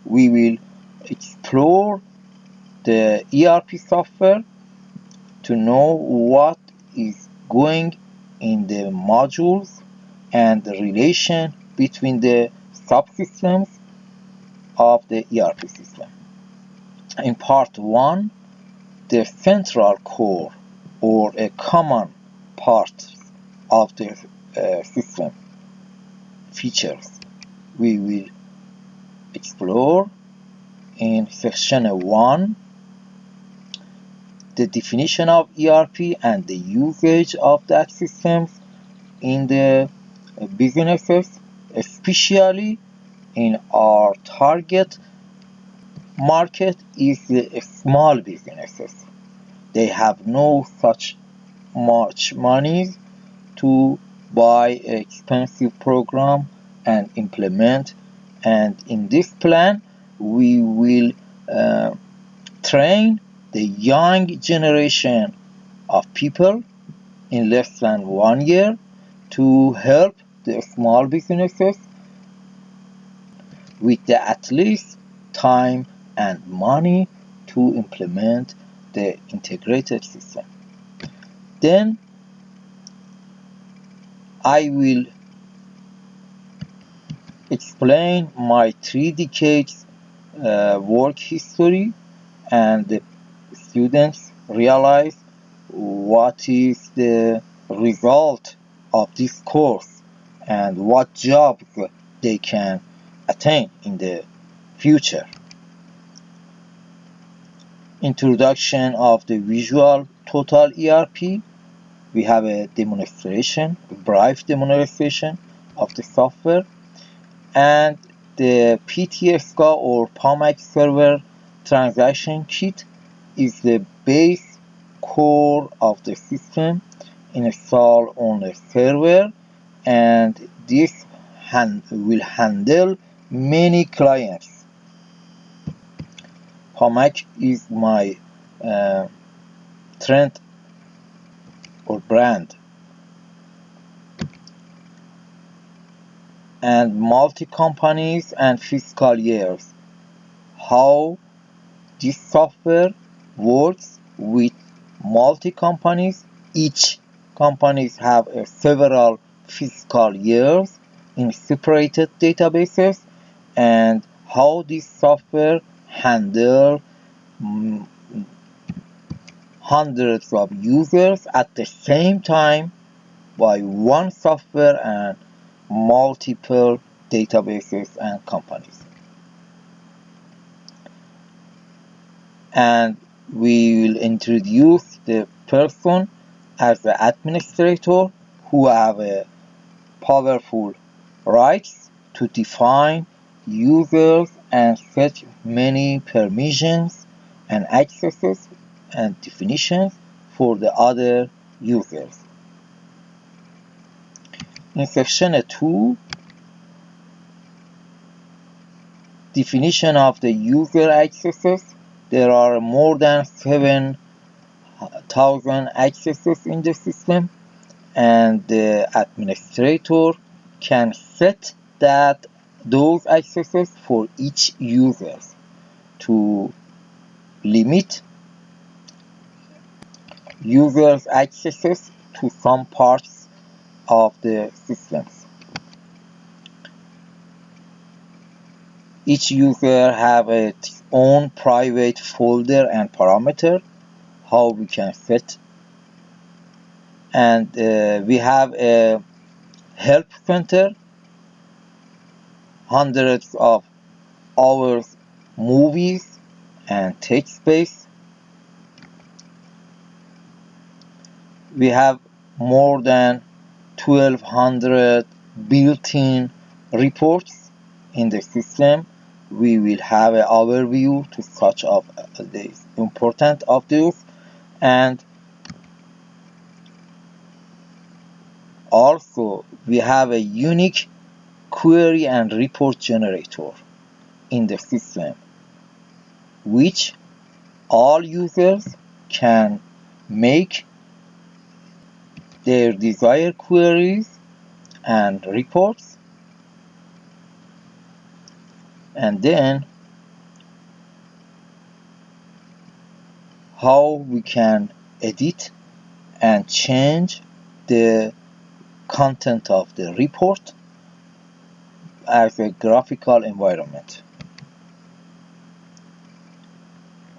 we will explore the ERP software to know what is going in the modules and the relation between the subsystems of the ERP system. In part 1, the central core or a common part of the system features we will explore. In section 1, the definition of ERP and the usage of that systems in the businesses, especially in our target market is the small businesses. They have no such much money to buy an expensive program and implement, and in this plan we will train the young generation of people in less than 1 year to help the small businesses with the at least time and money to implement the integrated system. Then I will explain my 3 decades work history, and the students realize what is the result of this course and what jobs they can attain in the future. Introduction of the visual total ERP. We have a demonstration, a brief demonstration of the software, and the PTSCA or PAMAC server transaction kit is the base core of the system installed on a server, and this will handle many clients. PAMAC is my trend or brand, and multi-companies and fiscal years. How this software works with multi-companies. Each companies have several fiscal years in separated databases, and how this software handle hundreds of users at the same time by one software and multiple databases and companies. And we will introduce the person as the administrator who have a powerful rights to define users and set many permissions and accesses and definitions for the other users. In section 2, definition of the user accesses. There are more than 7,000 accesses in the system, and the administrator can set those accesses for each user to limit users' accesses to some parts of the systems. Each user have its own private folder and parameter, how we can set. And we have a help center, hundreds of hours movies and text space. We have more than 1,200 built-in reports in the system. We will have an overview to such of the important of those, and also we have a unique query and report generator in the system, which all users can make their desired queries and reports, and then how we can edit and change the content of the report as a graphical environment.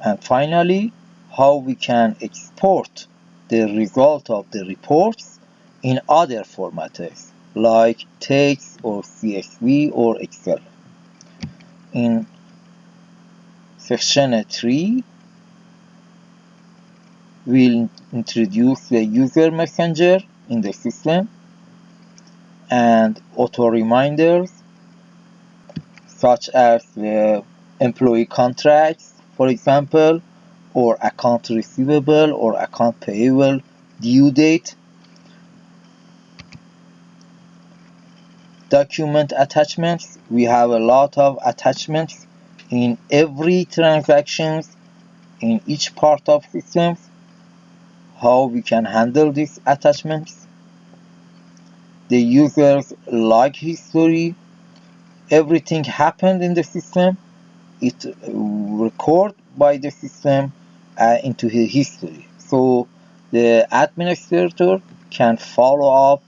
And finally, how we can export the result of the reports in other formats like text or CSV or Excel. In section 3, we'll introduce the user messenger in the system and auto reminders such as the employee contracts, for example, or account receivable or account payable due date. Document attachments. We have a lot of attachments in every transactions in each part of systems. How we can handle these attachments. The user's log history. Everything happened in the system. It recorded by the system into his history. So the administrator can follow up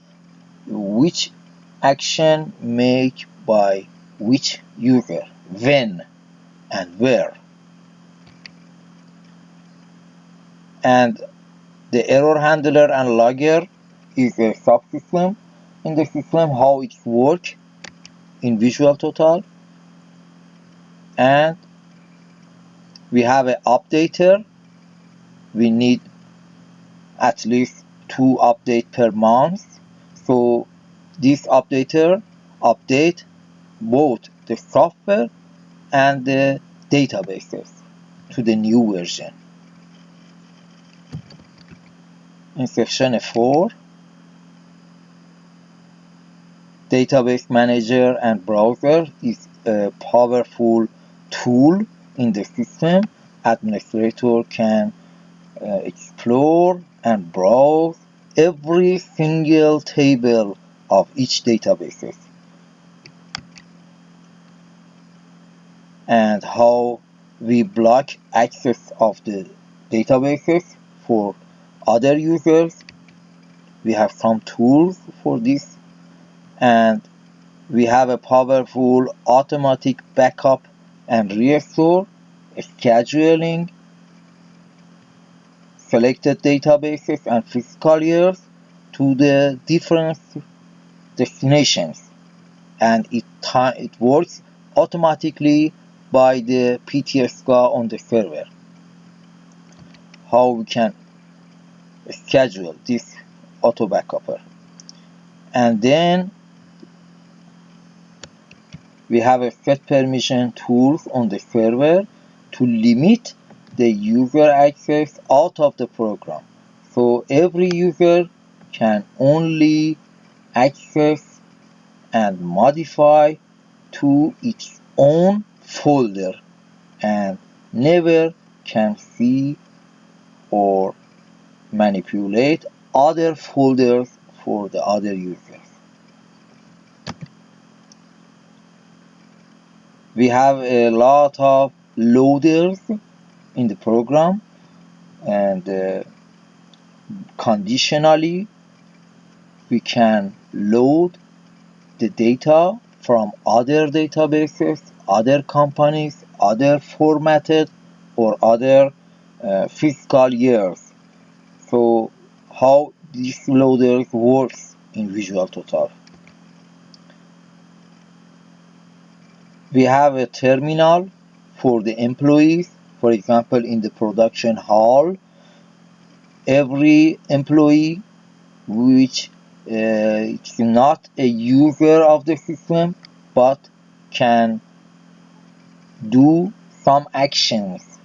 which action made by which user, when and where. And the error handler and logger is a subsystem in the system, how it works in Visual Total. And we have an updater. We need at least 2 updates per month. So this updater update both the software and the databases to the new version. In section 4, database manager and browser is a powerful tool in the system. Administrator can explore and browse every single table of each database and how we block access of the databases for other users. We have some tools for this, and we have a powerful automatic backup and restore, scheduling selected databases and physical years to the different destinations, and it works automatically by the PTSCA on the server. How we can schedule this auto backupper. And then we have a set permission tools on the server to limit the user access out of the program. So every user can only access and modify to its own folder and never can see or manipulate other folders for the other users. We have a lot of loaders in the program, and conditionally we can load the data from other databases, other companies, other formatted or other fiscal years. So how this loader works in Visual Total. We have a terminal for the employees. For example, in the production hall, every employee which is not a user of the system but can do some actions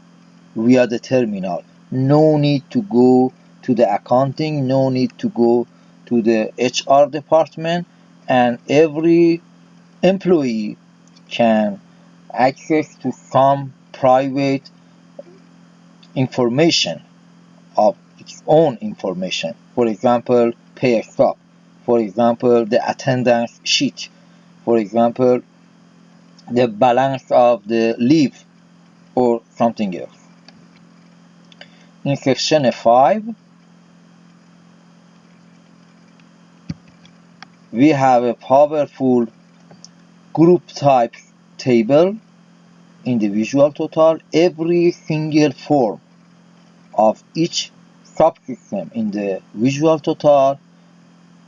via the terminal. No need to go to the accounting, no need to go to the HR department, and every employee can access to some private information of its own information. For example, pay stub. For example, the attendance sheet. For example, the balance of the leave or something else. In section 5, we have a powerful group types table in the Visual Total. Every single form of each subsystem in the Visual Total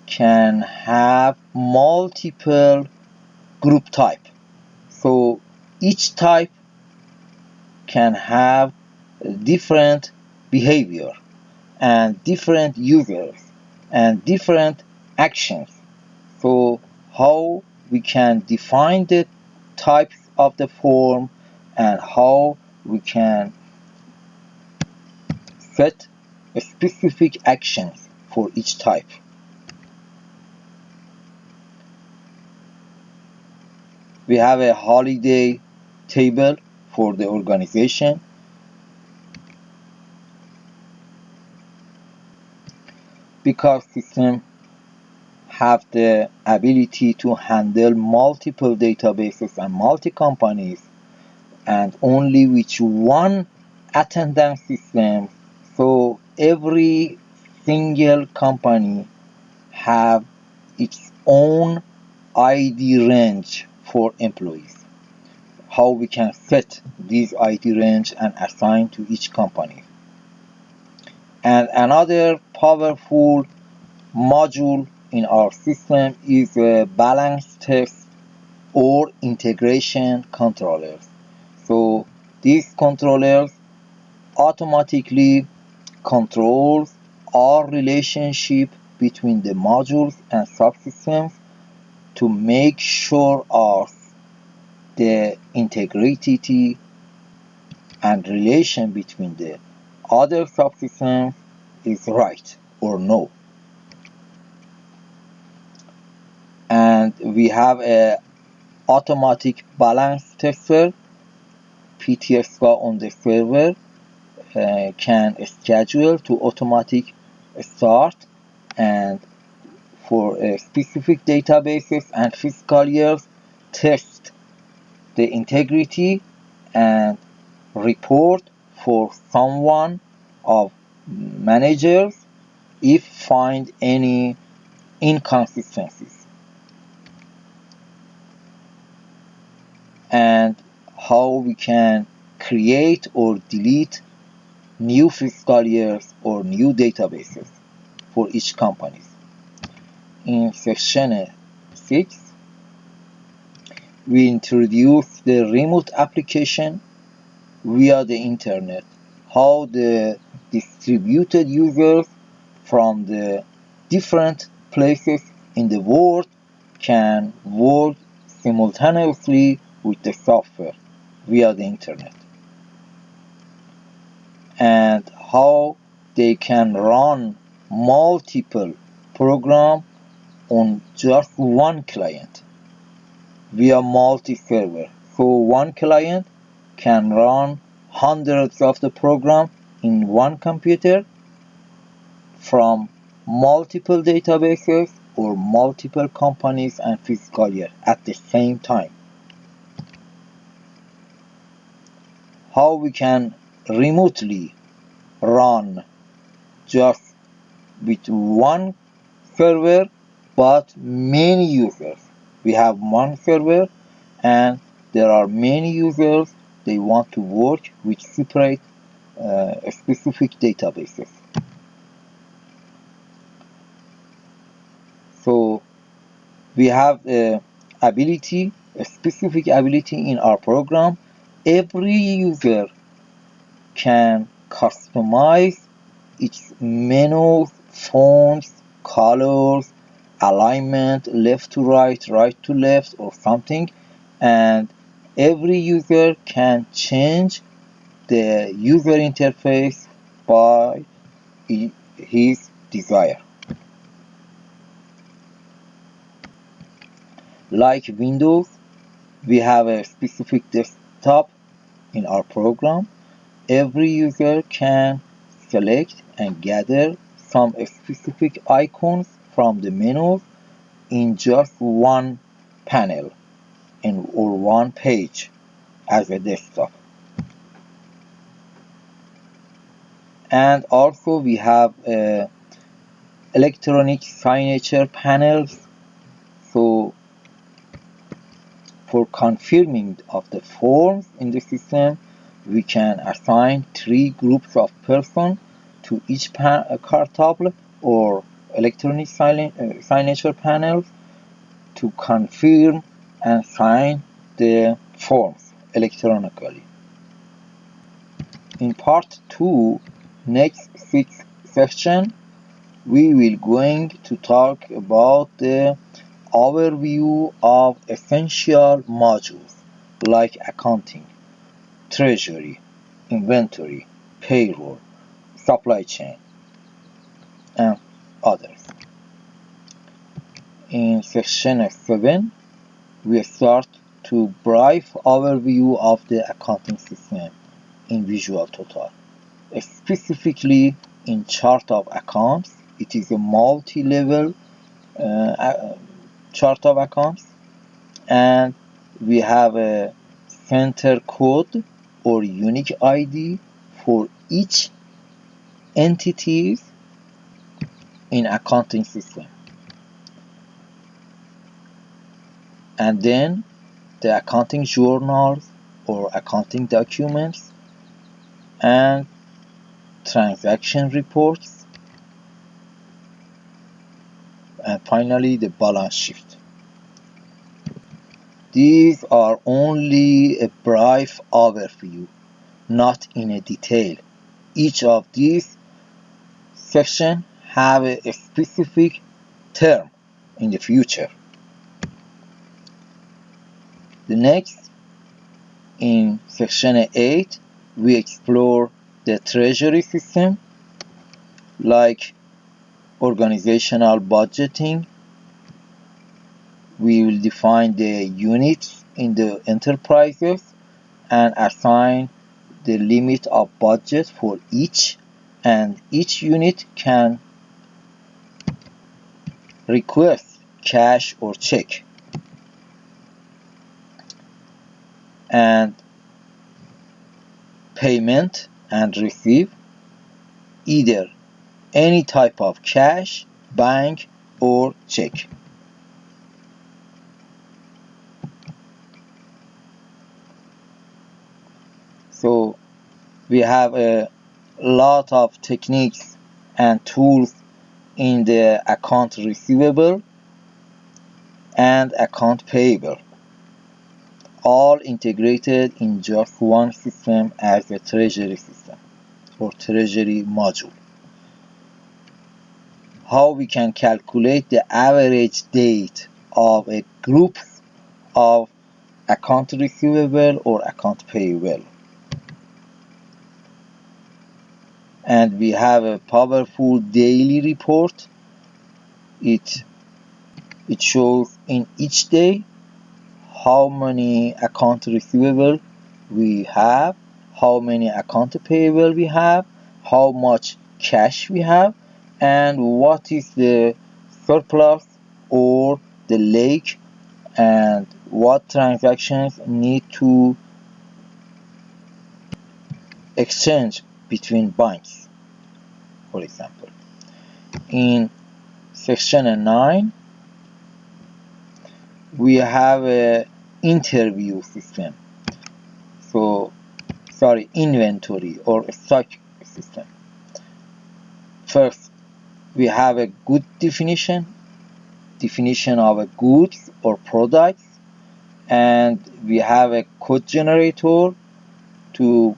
can have multiple group type. So each type can have different behavior and different users and different actions. So how we can define the types of the form and how we can set specific actions for each type. We have a holiday table for the organization. Because systems have the ability to handle multiple databases and multi-companies and only with one attendance system, so every single company have its own ID range for employees. How we can set these ID range and assign to each company. And another powerful module in our system is a balance test or integration controllers. So these controllers automatically controls our relationship between the modules and subsystems to make sure the integrity and relation between the other subsystems is right or no. And we have a automatic balance tester, PTS on the server can schedule to automatic start, and for specific databases and fiscal years test the integrity and report for someone of managers if find any inconsistencies. And how we can create or delete new fiscal years or new databases for each company. In section 6, we introduce the remote application via the internet, how the distributed users from the different places in the world can work simultaneously with the software via the internet, and how they can run multiple programs on just one client via multi-server. So one client can run hundreds of the programs in one computer from multiple databases or multiple companies and fiscal year at the same time. How we can remotely run just with one server but many users. We have one server and there are many users, they want to work with separate specific databases. So we have a specific ability in our program. Every user can customize its menus, fonts, colors, alignment, left to right, right to left, or something, and every user can change the user interface by his desire. Like Windows, we have a specific desktop in our program. Every user can select and gather some specific icons from the menus in just one panel or one page as a desktop. And also we have electronic signature panels. So for confirming of the forms in the system, we can assign 3 groups of persons to each cartable or electronic signature panels to confirm and sign the forms electronically. In part 2, next 6 section, we will going to talk about the overview of essential modules like accounting, treasury, inventory, payroll, supply chain, and others. In section 7, we start to brief overview of the accounting system in Visual Total. Specifically in chart of accounts, it is a multi-level chart of accounts, and we have a center code or unique ID for each entity in accounting system. And then the accounting journals or accounting documents and transaction reports, and finally the balance sheet. These are only a brief overview, not in a detail. Each of these sections have a specific term in the future. The next, in section 8, we explore the treasury system like organizational budgeting. We will define the units in the enterprises and assign the limit of budget for each, and each unit can request cash or check. And payment and receive either any type of cash, bank, or check. So we have a lot of techniques and tools in the account receivable and account payable, all integrated in just one system as a treasury system or treasury module. How we can calculate the average date of a group of account receivable or account payable. And we have a powerful daily report. It shows in each day how many account receivable we have, how many account payable we have, how much cash we have, and what is the surplus or the lake, and what transactions need to exchange between banks, for example. In section 9, we have a interview system. Inventory or stock system. First, we have a good definition of a goods or products, and we have a code generator to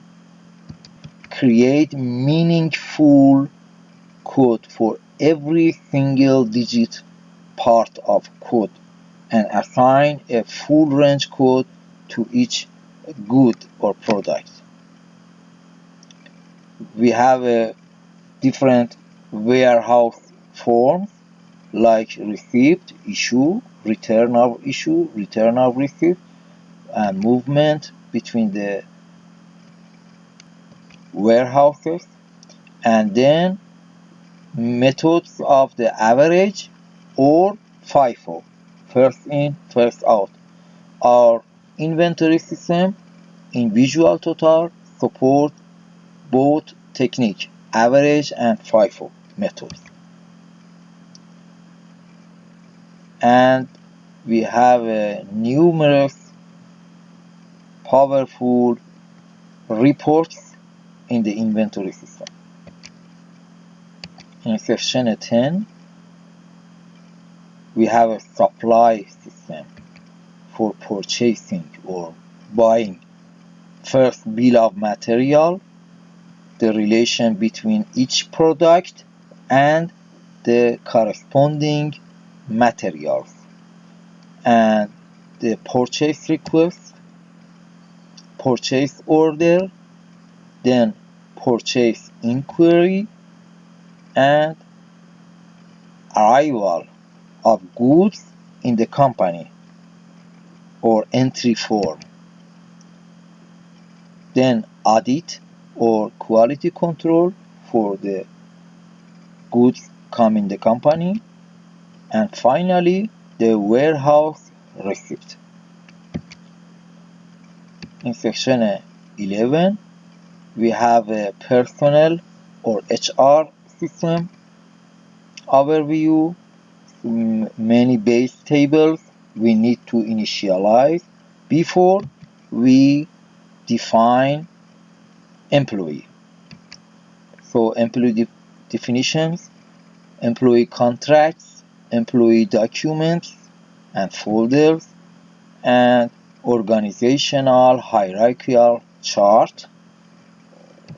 create meaningful code for every single digit part of code and assign a full range code to each good or product. We have a different warehouse forms like receipt, issue, return of issue, return of receipt, and movement between the warehouses, and then methods of the average or FIFO, first in, first out. Our inventory system in Visual Total support both technique, average and FIFO methods. And we have numerous powerful reports in the inventory system. In section 10, we have a supply system for purchasing or buying. First, bill of material, the relation between each product and the corresponding materials, and the purchase request, purchase order, then purchase inquiry, and arrival of goods in the company or entry form. Then audit or quality control for the goods come in the company, and finally the warehouse receipt. In section 11, we have a personnel or HR system overview. Many base tables we need to initialize before we define employee. So employee definitions, employee contracts, employee documents and folders, and organizational hierarchical chart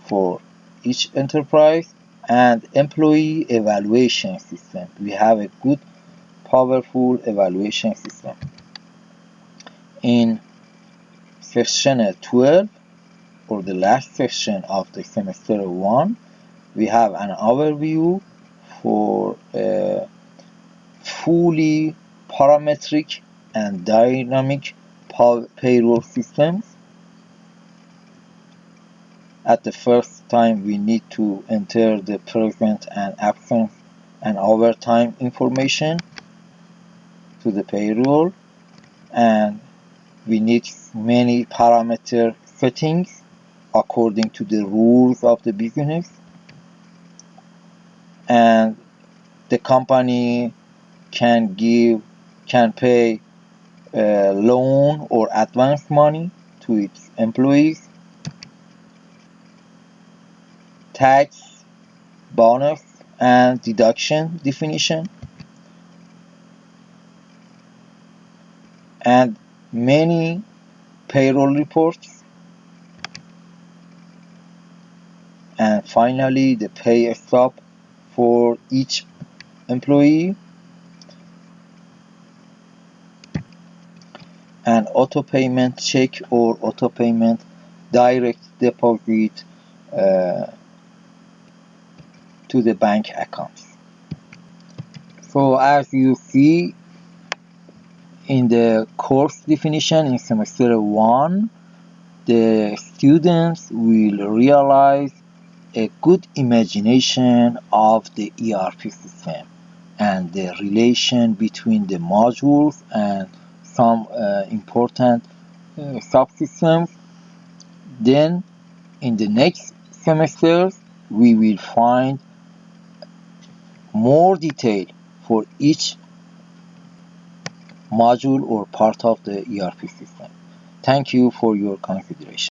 for each enterprise, and employee evaluation system. We have a good powerful evaluation system. In section 12, or the last section of the semester 1, we have an overview for fully parametric and dynamic payroll systems. At the first time, we need to enter the present and absence and overtime information to the payroll, and we need many parameter settings according to the rules of the business, and the company can pay loan or advance money to its employees, tax, bonus and deduction definition, and many payroll reports, and finally the pay stub for each employee, and auto payment check or auto payment direct deposit to the bank accounts. So as you see in the course definition in semester 1, the students will realize a good imagination of the ERP system and the relation between the modules and some important subsystems. Then in the next semesters, we will find more detail for each module or part of the ERP system. Thank you for your consideration.